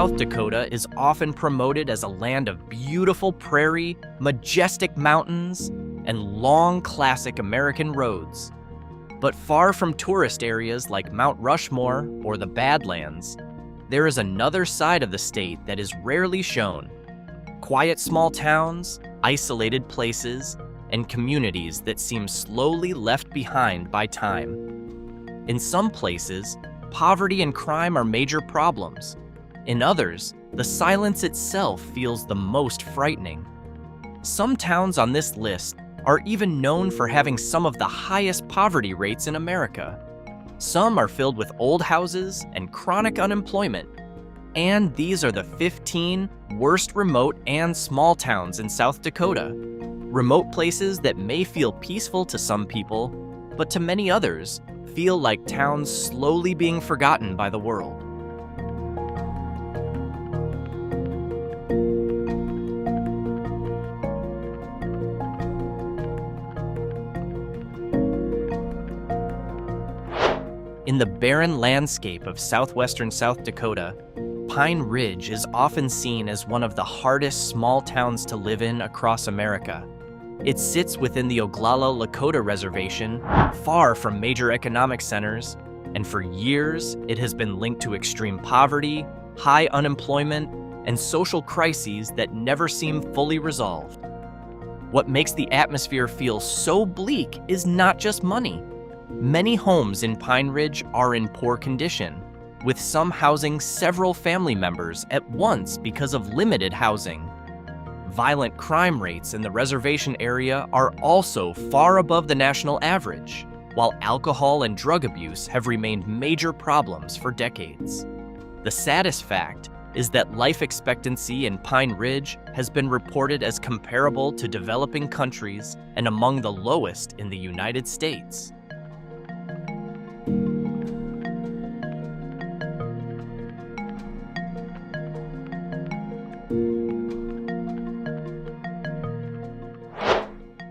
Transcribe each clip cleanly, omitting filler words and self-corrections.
South Dakota is often promoted as a land of beautiful prairie, majestic mountains, and long classic American roads. But far from tourist areas like Mount Rushmore or the Badlands, there is another side of the state that is rarely shown. Quiet small towns, isolated places, and communities that seem slowly left behind by time. In some places, poverty and crime are major problems. In others, the silence itself feels the most frightening. Some towns on this list are even known for having some of the highest poverty rates in America. Some are filled with old houses and chronic unemployment. And these are the 15 worst remote and small towns in South Dakota. Remote places that may feel peaceful to some people, but to many others, feel like towns slowly being forgotten by the world. In the barren landscape of southwestern South Dakota, Pine Ridge is often seen as one of the hardest small towns to live in across America. It sits within the Oglala Lakota Reservation, far from major economic centers, and for years it has been linked to extreme poverty, high unemployment, and social crises that never seem fully resolved. What makes the atmosphere feel so bleak is not just money. Many homes in Pine Ridge are in poor condition, with some housing several family members at once because of limited housing. Violent crime rates in the reservation area are also far above the national average, while alcohol and drug abuse have remained major problems for decades. The saddest fact is that life expectancy in Pine Ridge has been reported as comparable to developing countries and among the lowest in the United States.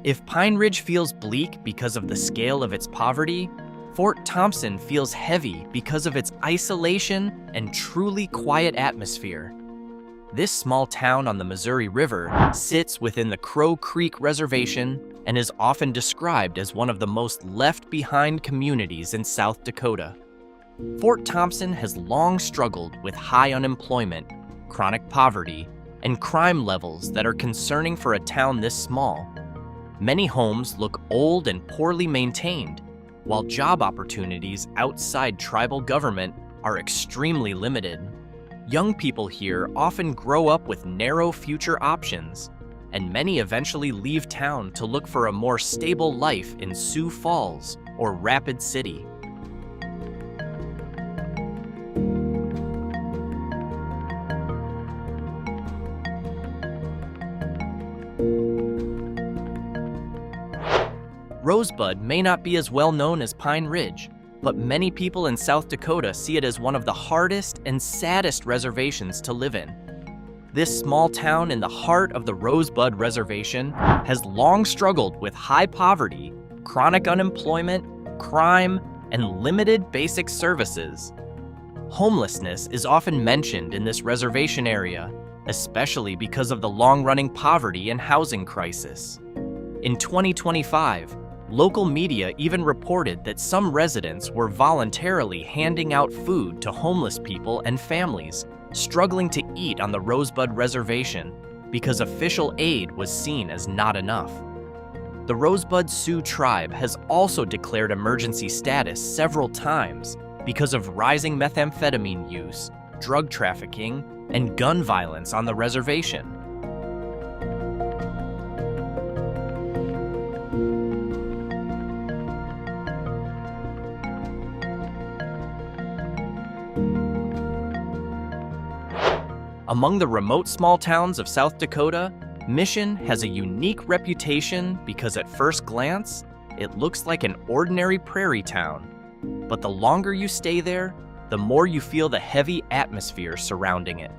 If Pine Ridge feels bleak because of the scale of its poverty, Fort Thompson feels heavy because of its isolation and truly quiet atmosphere. This small town on the Missouri River sits within the Crow Creek Reservation and is often described as one of the most left-behind communities in South Dakota. Fort Thompson has long struggled with high unemployment, chronic poverty, and crime levels that are concerning for a town this small. Many homes look old and poorly maintained, while job opportunities outside tribal government are extremely limited. Young people here often grow up with narrow future options, and many eventually leave town to look for a more stable life in Sioux Falls or Rapid City. Rosebud may not be as well known as Pine Ridge, but many people in South Dakota see it as one of the hardest and saddest reservations to live in. This small town in the heart of the Rosebud Reservation has long struggled with high poverty, chronic unemployment, crime, and limited basic services. Homelessness is often mentioned in this reservation area, especially because of the long-running poverty and housing crisis. In 2025, local media even reported that some residents were voluntarily handing out food to homeless people and families struggling to eat on the Rosebud Reservation because official aid was seen as not enough. The Rosebud Sioux tribe has also declared emergency status several times because of rising methamphetamine use, drug trafficking, and gun violence on the reservation. Among the remote small towns of South Dakota, Mission has a unique reputation because at first glance, it looks like an ordinary prairie town. But the longer you stay there, the more you feel the heavy atmosphere surrounding it.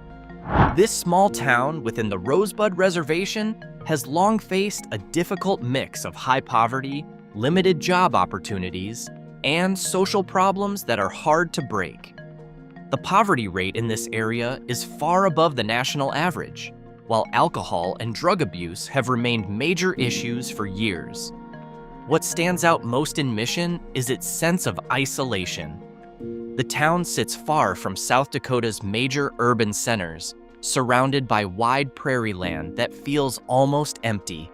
This small town within the Rosebud Reservation has long faced a difficult mix of high poverty, limited job opportunities, and social problems that are hard to break. The poverty rate in this area is far above the national average, while alcohol and drug abuse have remained major issues for years. What stands out most in Mission is its sense of isolation. The town sits far from South Dakota's major urban centers, surrounded by wide prairie land that feels almost empty.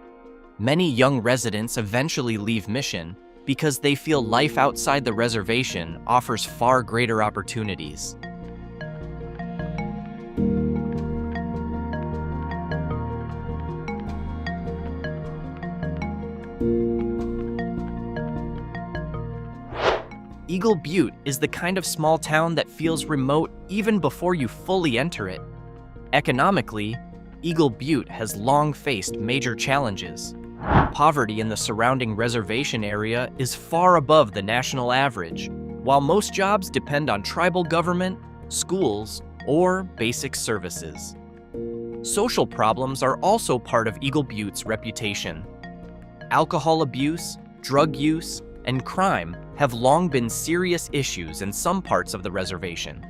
Many young residents eventually leave Mission because they feel life outside the reservation offers far greater opportunities. Eagle Butte is the kind of small town that feels remote even before you fully enter it. Economically, Eagle Butte has long faced major challenges. Poverty in the surrounding reservation area is far above the national average, while most jobs depend on tribal government, schools, or basic services. Social problems are also part of Eagle Butte's reputation. Alcohol abuse, drug use, and crime have long been serious issues in some parts of the reservation.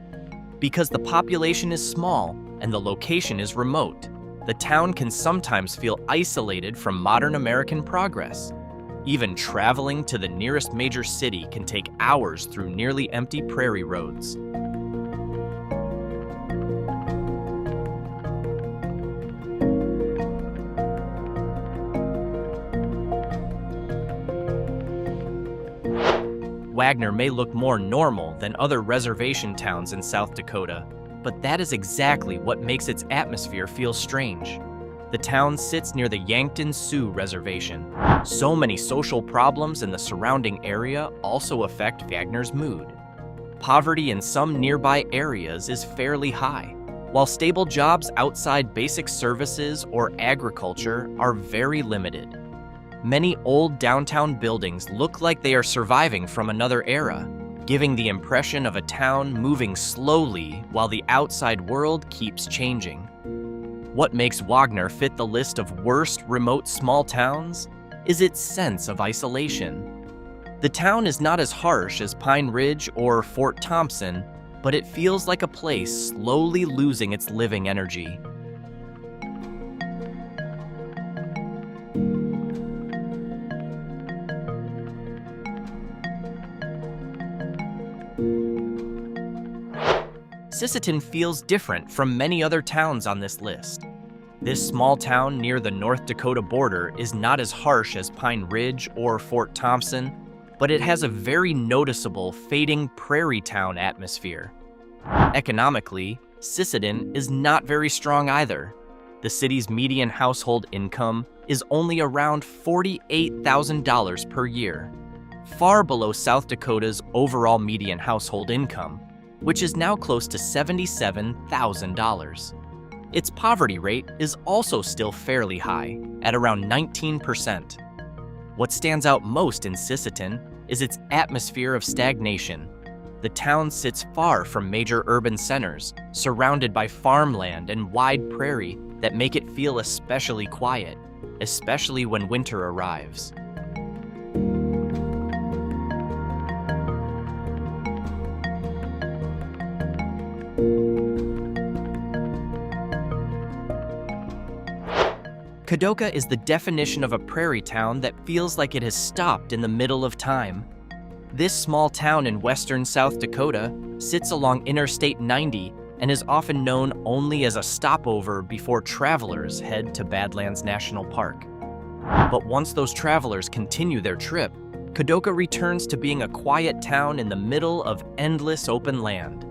Because the population is small and the location is remote, the town can sometimes feel isolated from modern American progress. Even traveling to the nearest major city can take hours through nearly empty prairie roads. Wagner may look more normal than other reservation towns in South Dakota, but that is exactly what makes its atmosphere feel strange. The town sits near the Yankton Sioux Reservation. So many social problems in the surrounding area also affect Wagner's mood. Poverty in some nearby areas is fairly high, while stable jobs outside basic services or agriculture are very limited. Many old downtown buildings look like they are surviving from another era, giving the impression of a town moving slowly while the outside world keeps changing. What makes Wagner fit the list of worst remote small towns is its sense of isolation. The town is not as harsh as Pine Ridge or Fort Thompson, but it feels like a place slowly losing its living energy. Sisseton feels different from many other towns on this list. This small town near the North Dakota border is not as harsh as Pine Ridge or Fort Thompson, but it has a very noticeable fading prairie town atmosphere. Economically, Sisseton is not very strong either. The city's median household income is only around $48,000 per year, far below South Dakota's overall median household income, which is now close to $77,000. Its poverty rate is also still fairly high, at around 19%. What stands out most in Sisseton is its atmosphere of stagnation. The town sits far from major urban centers, surrounded by farmland and wide prairie that make it feel especially quiet, especially when winter arrives. Kadoka is the definition of a prairie town that feels like it has stopped in the middle of time. This small town in western South Dakota sits along Interstate 90 and is often known only as a stopover before travelers head to Badlands National Park. But once those travelers continue their trip, Kadoka returns to being a quiet town in the middle of endless open land.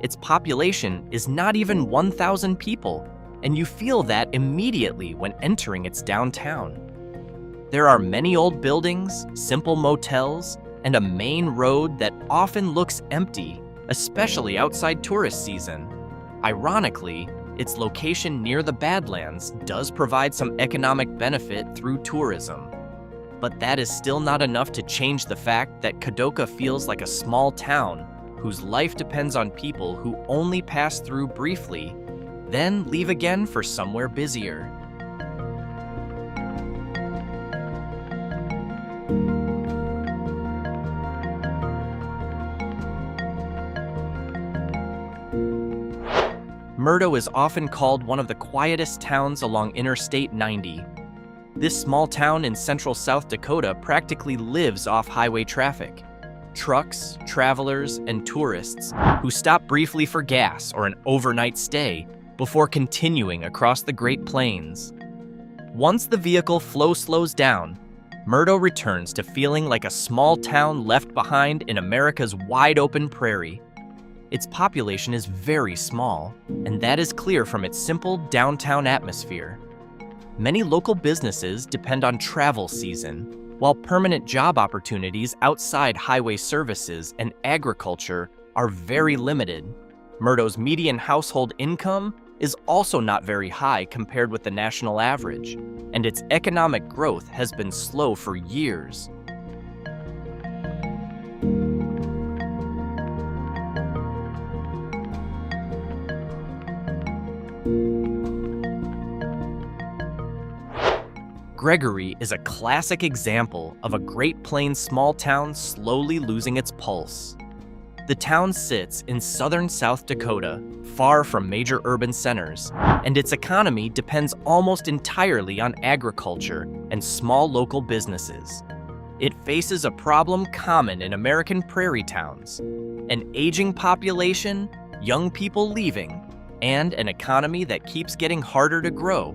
Its population is not even 1,000 people, and you feel that immediately when entering its downtown. There are many old buildings, simple motels, and a main road that often looks empty, especially outside tourist season. Ironically, its location near the Badlands does provide some economic benefit through tourism. But that is still not enough to change the fact that Kadoka feels like a small town whose life depends on people who only pass through briefly, then leave again for somewhere busier. Murdo is often called one of the quietest towns along Interstate 90. This small town in central South Dakota practically lives off highway traffic. Trucks, travelers, and tourists who stop briefly for gas or an overnight stay before continuing across the Great Plains. Once the vehicle flow slows down, Murdo returns to feeling like a small town left behind in America's wide-open prairie. Its population is very small, and that is clear from its simple downtown atmosphere. Many local businesses depend on travel season, while permanent job opportunities outside highway services and agriculture are very limited. Murdo's median household income is also not very high compared with the national average, and its economic growth has been slow for years. Gregory is a classic example of a Great Plains small town slowly losing its pulse. The town sits in southern South Dakota, far from major urban centers, and its economy depends almost entirely on agriculture and small local businesses. It faces a problem common in American prairie towns: an aging population, young people leaving, and an economy that keeps getting harder to grow.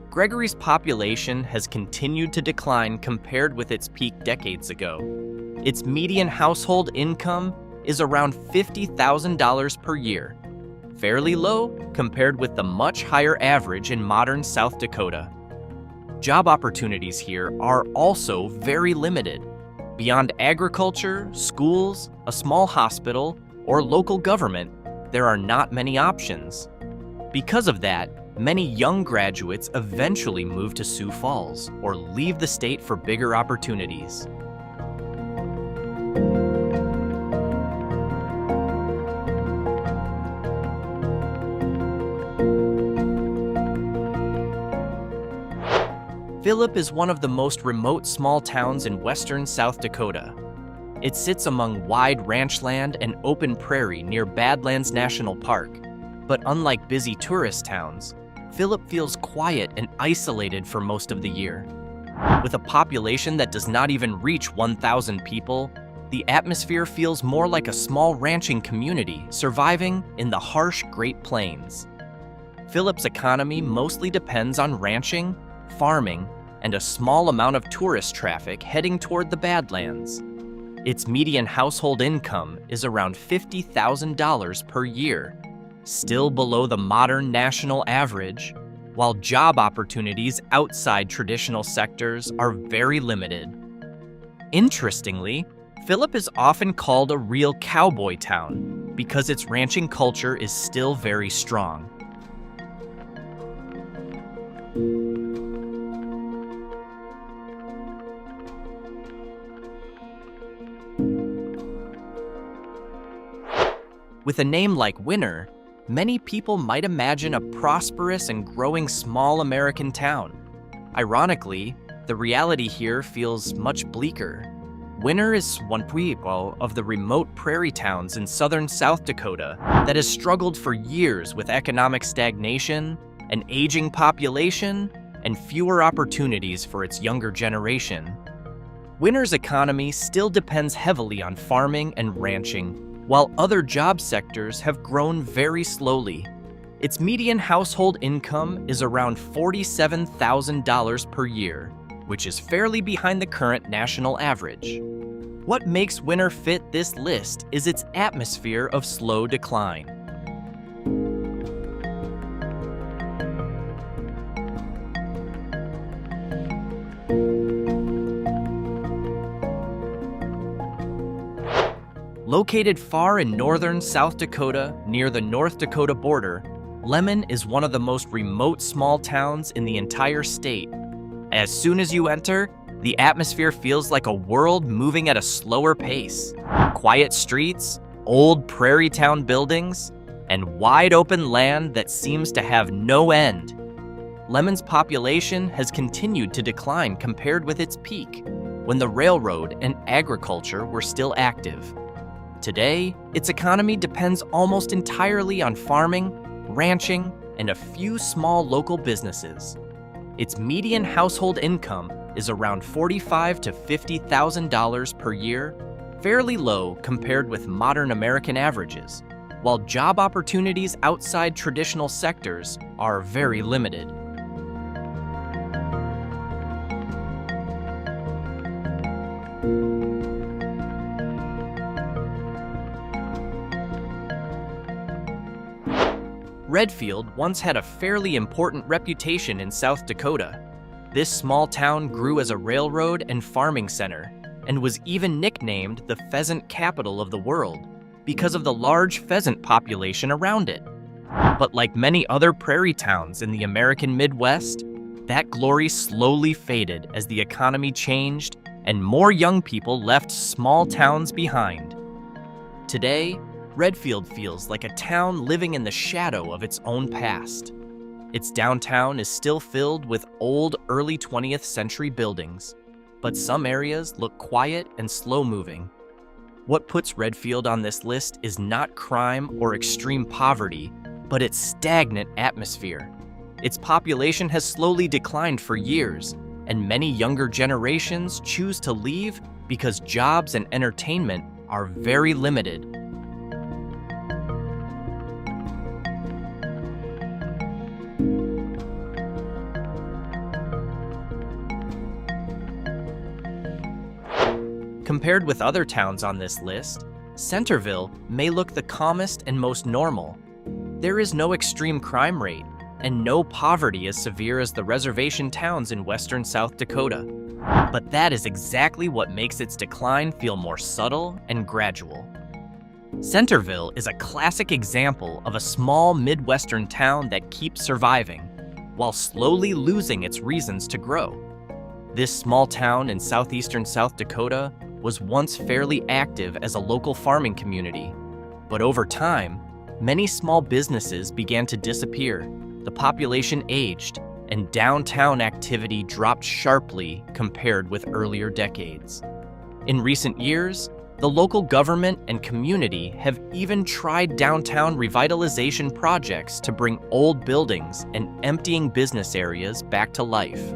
Gregory's population has continued to decline compared with its peak decades ago. Its median household income is around $50,000 per year, fairly low compared with the much higher average in modern South Dakota. Job opportunities here are also very limited. Beyond agriculture, schools, a small hospital, or local government, there are not many options. Because of that, many young graduates eventually move to Sioux Falls or leave the state for bigger opportunities. Philip is one of the most remote small towns in western South Dakota. It sits among wide ranchland and open prairie near Badlands National Park, but unlike busy tourist towns, Philip feels quiet and isolated for most of the year. With a population that does not even reach 1,000 people, the atmosphere feels more like a small ranching community surviving in the harsh Great Plains. Philip's economy mostly depends on ranching, farming, and a small amount of tourist traffic heading toward the Badlands. Its median household income is around $50,000 per year, still below the modern national average, while job opportunities outside traditional sectors are very limited. Interestingly, Philip is often called a real cowboy town because its ranching culture is still very strong. With a name like Winner, many people might imagine a prosperous and growing small American town. Ironically, the reality here feels much bleaker. Winner is one pueblo of the remote prairie towns in southern South Dakota that has struggled for years with economic stagnation, an aging population, and fewer opportunities for its younger generation. Winner's economy still depends heavily on farming and ranching, while other job sectors have grown very slowly. Its median household income is around $47,000 per year, which is fairly behind the current national average. What makes Winner fit this list is its atmosphere of slow decline. Located far in northern South Dakota, near the North Dakota border, Lemmon is one of the most remote small towns in the entire state. As soon as you enter, the atmosphere feels like a world moving at a slower pace. Quiet streets, old prairie town buildings, and wide open land that seems to have no end. Lemmon's population has continued to decline compared with its peak, when the railroad and agriculture were still active. Today, its economy depends almost entirely on farming, ranching, and a few small local businesses. Its median household income is around $45,000 to $50,000 per year, fairly low compared with modern American averages, while job opportunities outside traditional sectors are very limited. Redfield once had a fairly important reputation in South Dakota. This small town grew as a railroad and farming center, and was even nicknamed the pheasant capital of the world because of the large pheasant population around it. But like many other prairie towns in the American Midwest, that glory slowly faded as the economy changed and more young people left small towns behind. Today, Redfield feels like a town living in the shadow of its own past. Its downtown is still filled with old early 20th century buildings, but some areas look quiet and slow-moving. What puts Redfield on this list is not crime or extreme poverty, but its stagnant atmosphere. Its population has slowly declined for years, and many younger generations choose to leave because jobs and entertainment are very limited. Compared with other towns on this list, Centerville may look the calmest and most normal. There is no extreme crime rate, and no poverty as severe as the reservation towns in western South Dakota. But that is exactly what makes its decline feel more subtle and gradual. Centerville is a classic example of a small Midwestern town that keeps surviving, while slowly losing its reasons to grow. This small town in southeastern South Dakota was once fairly active as a local farming community, but over time, many small businesses began to disappear, the population aged, and downtown activity dropped sharply compared with earlier decades. In recent years, the local government and community have even tried downtown revitalization projects to bring old buildings and emptying business areas back to life.